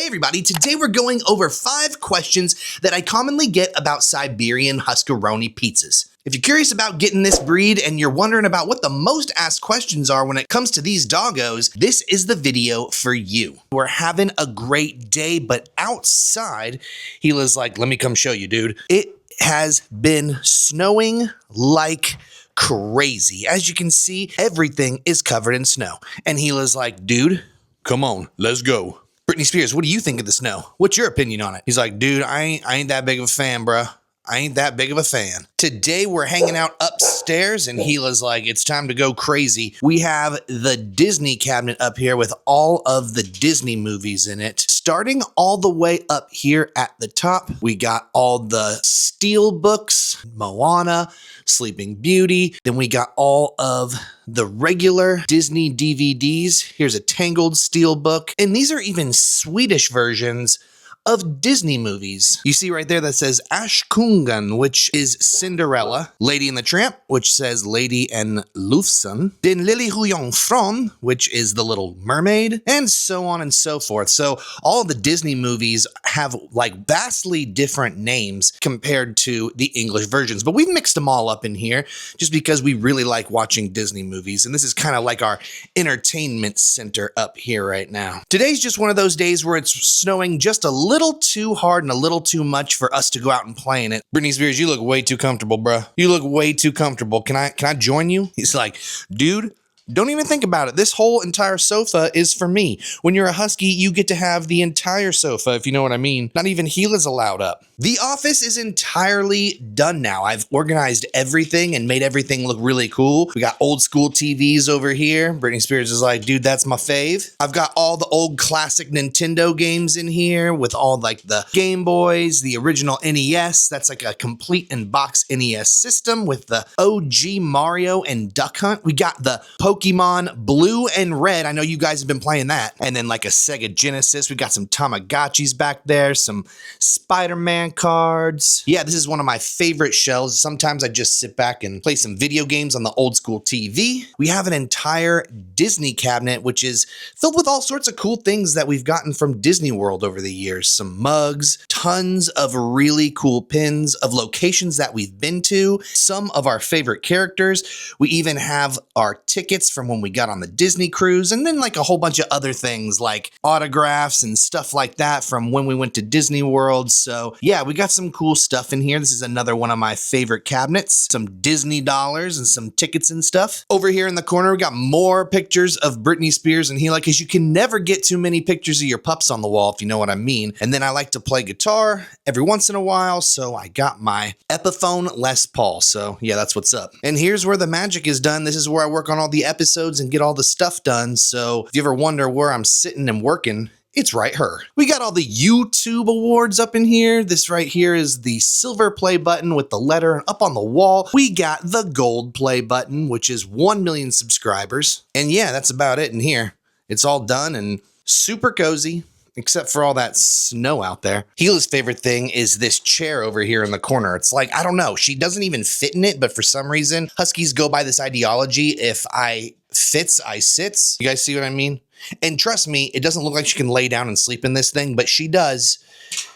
Hey everybody, today we're going over 5 questions that I commonly get about Siberian Huskaroni pizzas. If you're curious about getting this breed and you're wondering about what the most asked questions are when it comes to these doggos, this is the video for you. We're having a great day, but outside, Gila's like, let me come show you, dude. It has been snowing like crazy. As you can see, everything is covered in snow. And Gila's like, dude, come on, let's go. Britney Spears, what do you think of the snow? What's your opinion on it? He's like, dude, I ain't that big of a fan, bruh. I ain't that big of a fan. Today we're hanging out upstairs and Gila's like, it's time to go crazy. We have the Disney cabinet up here with all of the Disney movies in it. Starting all the way up here at the top, we got all the steel books, Moana, Sleeping Beauty. Then we got all of the regular Disney DVDs. Here's a Tangled steel book. And these are even Swedish versions of Disney movies. You see right there that says Ashkungan, which is Cinderella, Lady and the Tramp, which says Lady and Lufsen, then Lily Fron, which is The Little Mermaid, and so on and so forth. So all of the Disney movies have like vastly different names compared to the English versions, but we've mixed them all up in here just because we really like watching Disney movies, and this is kind of like our entertainment center up here right now. Today's just one of those days where it's snowing just a little too hard and a little too much for us to go out and play in it. Britney Spears, you look way too comfortable, bruh. You look way too comfortable. Can I join you? He's like, dude, don't even think about it. This whole entire sofa is for me. When you're a Husky, you get to have the entire sofa, if you know what I mean. Not even Gila's allowed up. The office is entirely done now. I've organized everything and made everything look really cool. We got old school TVs over here. Britney Spears is like, dude, that's my fave. I've got all the old classic Nintendo games in here with all like the Game Boys, the original NES. That's like a complete in-box NES system with the OG Mario and Duck Hunt. We got the Pokemon Blue and Red. I know you guys have been playing that. And then like a Sega Genesis. We got some Tamagotchis back there, some Spider-Man cards. Yeah, this is one of my favorite shelves. Sometimes I just sit back and play some video games on the old school TV. We have an entire Disney cabinet, which is filled with all sorts of cool things that we've gotten from Disney World over the years. Some mugs, tons of really cool pins of locations that we've been to, some of our favorite characters. We even have our tickets from when we got on the Disney cruise, and then like a whole bunch of other things like autographs and stuff like that from when we went to Disney World. So yeah, we got some cool stuff in here. This is another one of my favorite cabinets, some Disney dollars and some tickets and stuff. Over here in the corner, we got more pictures of Britney Spears and Gila, because you can never get too many pictures of your pups on the wall, if you know what I mean. And then I like to play guitar every once in a while, so I got my Epiphone Les Paul. So yeah, that's what's up. And here's where the magic is done. This is where I work on all the episodes and get all the stuff done. So if you ever wonder where I'm sitting and working, it's right here. We got all the YouTube awards up in here. This right here is the silver play button with the letter, and up on the wall, we got the gold play button, which is 1 million subscribers. And yeah, that's about it in here. It's all done and super cozy, except for all that snow out there. Gila's favorite thing is this chair over here in the corner. It's like, I don't know, she doesn't even fit in it, but for some reason, Huskies go by this ideology, if I fits, I sits. You guys see what I mean? And trust me, it doesn't look like she can lay down and sleep in this thing, but she does.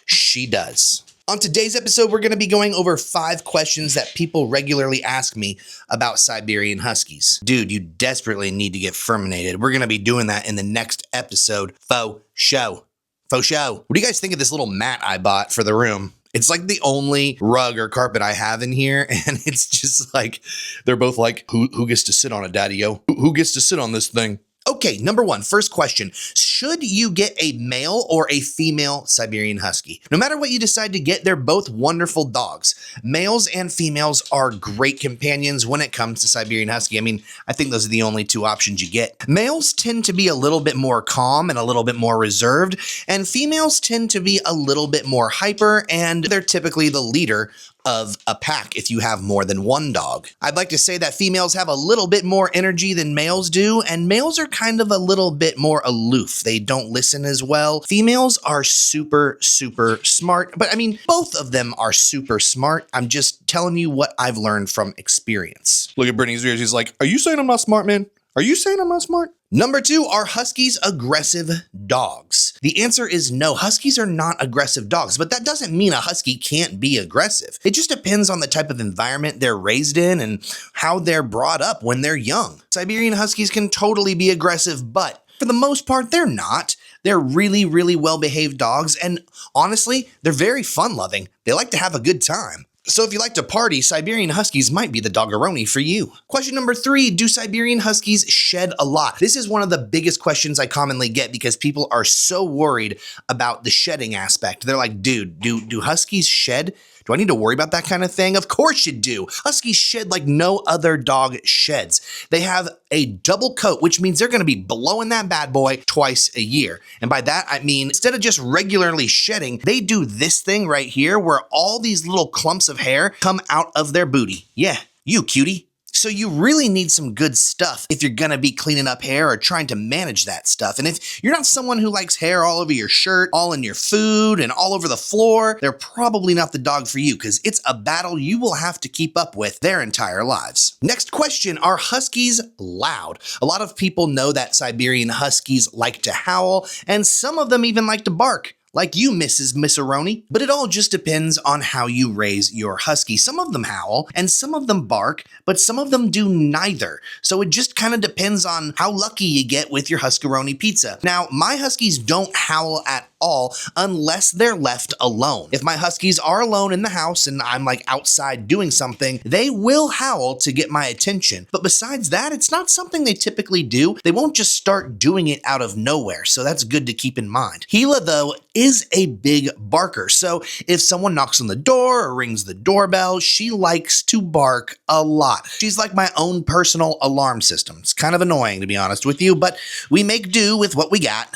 She does. On today's episode, we're going to be going over 5 questions that people regularly ask me about Siberian Huskies. Dude, you desperately need to get ferminated. We're going to be doing that in the next episode. Faux show. Faux show. What do you guys think of this little mat I bought for the room? It's like the only rug or carpet I have in here, and it's just like, they're both like, who gets to sit on it, daddy-o? Who gets to sit on this thing? Okay, number 1, first question. Should you get a male or a female Siberian Husky? No matter what you decide to get, they're both wonderful dogs. Males and females are great companions when it comes to Siberian Husky. I mean, I think those are the only 2 options you get. Males tend to be a little bit more calm and a little bit more reserved, and females tend to be a little bit more hyper, and they're typically the leader of a pack if you have more than one dog. I'd like to say that females have a little bit more energy than males do, and males are kind of a little bit more aloof. They don't listen as well. Females are super, super smart, but I mean, both of them are super smart. I'm just telling you what I've learned from experience. Look at Britney's ears. He's like, are you saying I'm not smart, man? Are you saying I'm not smart? Number 2, are Huskies aggressive dogs? The answer is no. Huskies are not aggressive dogs, but that doesn't mean a Husky can't be aggressive. It just depends on the type of environment they're raised in and how they're brought up when they're young. Siberian Huskies can totally be aggressive, but for the most part, they're not. They're really, really well-behaved dogs, and honestly, they're very fun-loving. They like to have a good time. So if you like to party, Siberian Huskies might be the doggeroni for you. Question number 3, do Siberian Huskies shed a lot? This is one of the biggest questions I commonly get because people are so worried about the shedding aspect. They're like, dude, do Huskies shed? Do I need to worry about that kind of thing? Of course you do. Huskies shed like no other dog sheds. They have a double coat, which means they're gonna be blowing that bad boy twice a year. And by that, I mean, instead of just regularly shedding, they do this thing right here where all these little clumps of hair come out of their booty. Yeah, you cutie. So you really need some good stuff if you're gonna be cleaning up hair or trying to manage that stuff. And if you're not someone who likes hair all over your shirt, all in your food, and all over the floor, they're probably not the dog for you because it's a battle you will have to keep up with their entire lives. Next question, are Huskies loud? A lot of people know that Siberian Huskies like to howl, and some of them even like to bark. Like you, Mrs. Missaroni. But it all just depends on how you raise your Husky. Some of them howl and some of them bark, but some of them do neither. So it just kind of depends on how lucky you get with your Huskaroni pizza. Now, my Huskies don't howl at all unless they're left alone. If my Huskies are alone in the house and I'm like outside doing something, they will howl to get my attention. But besides that, it's not something they typically do. They won't just start doing it out of nowhere. So that's good to keep in mind. Gila, though, is a big barker. So if someone knocks on the door or rings the doorbell, she likes to bark a lot. She's like my own personal alarm system. It's kind of annoying, to be honest with you, but we make do with what we got.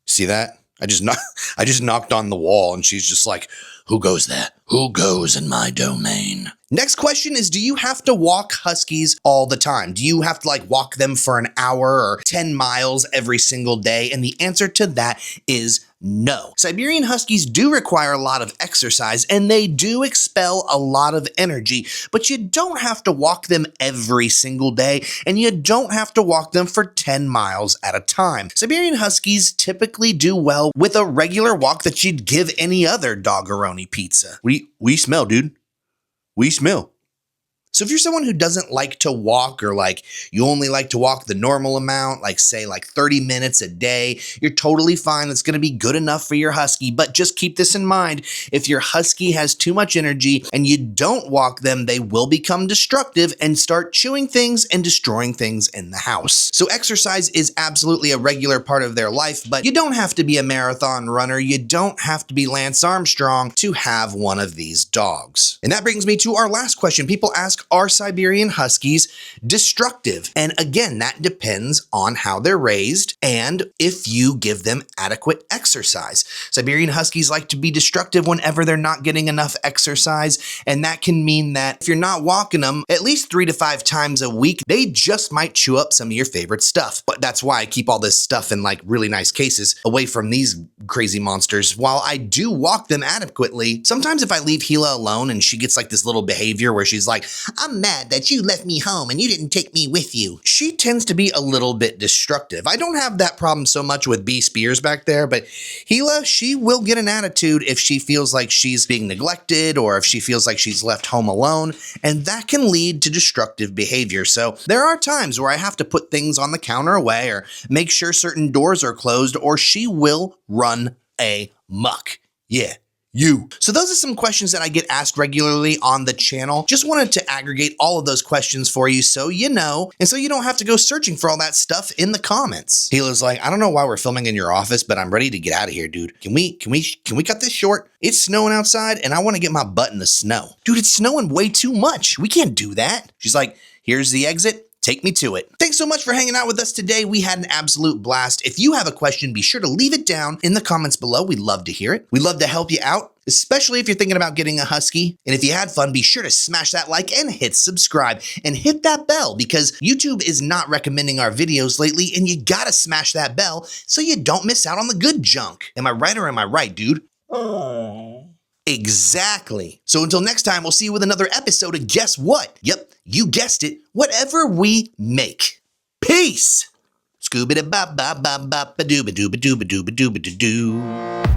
See that? I just knocked on the wall and she's just like, who goes there? Who goes in my domain? Next question is, do you have to walk Huskies all the time? Do you have to like walk them for an hour or 10 miles every single day? And the answer to that is no. Siberian Huskies do require a lot of exercise and they do expel a lot of energy, but you don't have to walk them every single day and you don't have to walk them for 10 miles at a time. Siberian Huskies typically do well with a regular walk that you'd give any other doggeroni pizza. We smell, dude. We smell. So if you're someone who doesn't like to walk or like you only like to walk the normal amount, like say like 30 minutes a day, you're totally fine. That's going to be good enough for your Husky. But just keep this in mind. If your Husky has too much energy and you don't walk them, they will become destructive and start chewing things and destroying things in the house. So exercise is absolutely a regular part of their life, but you don't have to be a marathon runner. You don't have to be Lance Armstrong to have one of these dogs. And that brings me to our last question. People ask, are Siberian Huskies destructive? And again, that depends on how they're raised and if you give them adequate exercise. Siberian Huskies like to be destructive whenever they're not getting enough exercise, and that can mean that if you're not walking them at least 3 to 5 times a week, they just might chew up some of your favorite stuff. But that's why I keep all this stuff in like really nice cases away from these crazy monsters. While I do walk them adequately, sometimes if I leave Gila alone and she gets like this little behavior where she's like, I'm mad that you left me home and you didn't take me with you, she tends to be a little bit destructive. I don't have that problem so much with B. Spears back there, but Gila, she will get an attitude if she feels like she's being neglected or if she feels like she's left home alone, and that can lead to destructive behavior. So there are times where I have to put things on the counter away or make sure certain doors are closed or she will run amok. Yeah. So those are some questions that I get asked regularly on the channel. Just wanted to aggregate all of those questions for you so you know, and so you don't have to go searching for all that stuff in the comments. Gila's like, I don't know why we're filming in your office, but I'm ready to get out of here, dude. Can we cut this short? It's snowing outside and I want to get my butt in the snow. Dude, it's snowing way too much. We can't do that. She's like, here's the exit. Take me to it. Thanks so much for hanging out with us today. We had an absolute blast. If you have a question, be sure to leave it down in the comments below. We'd love to hear it. We'd love to help you out, especially if you're thinking about getting a Husky. And if you had fun, be sure to smash that like and hit subscribe and hit that bell because YouTube is not recommending our videos lately and you gotta smash that bell so you don't miss out on the good junk. Am I right or am I right, dude? Exactly. So until next time, we'll see you with another episode of Guess What? Yep, you guessed it, whatever we make. Peace. Scooby-da-ba-ba-ba-ba-ba-doo-ba-doo-ba-doo-ba-doo-ba-doo-ba-doo.